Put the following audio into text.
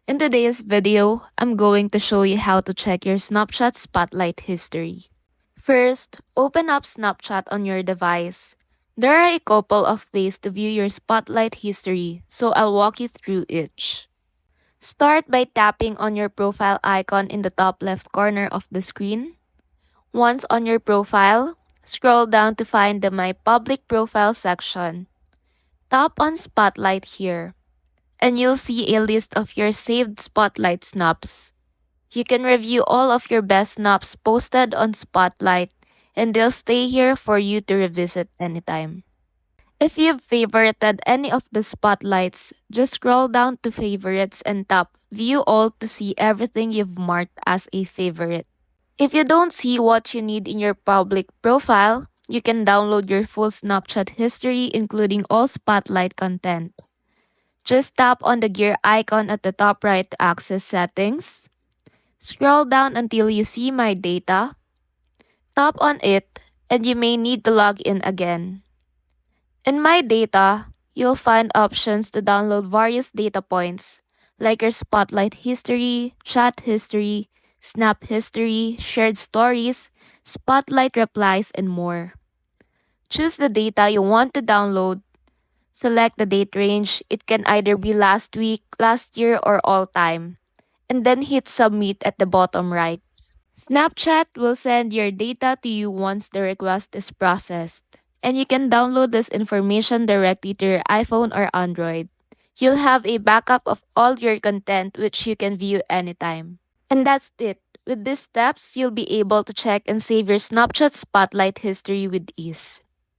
In today's video, I'm going to show you how to check your Snapchat Spotlight history. First, open up Snapchat on your device. There are a couple of ways to view your Spotlight history, so I'll walk you through each. Start by tapping on your profile icon in the top left corner of the screen. Once on your profile, scroll down to find the My Public Profile section. Tap on Spotlight here, and you'll see a list of your saved Spotlight snaps. You can review all of your best snaps posted on Spotlight, and they'll stay here for you to revisit anytime. If you've favorited any of the spotlights, just scroll down to favorites and tap View All to see everything you've marked as a favorite. If you don't see what you need in your public profile, you can download your full Snapchat history including all spotlight content. Just tap on the gear icon at the top right to access settings. Scroll down until you see My Data. Tap on it, and you may need to log in again. In My Data, you'll find options to download various data points, like your Spotlight history, chat history, Snap history, shared stories, Spotlight replies, and more. Choose the data you want to download. Select the date range. It can either be last week, last year, or all time. And then hit Submit at the bottom right. Snapchat will send your data to you once the request is processed. And you can download this information directly to your iPhone or Android. You'll have a backup of all your content which you can view anytime. And that's it. With these steps, you'll be able to check and save your Snapchat Spotlight history with ease.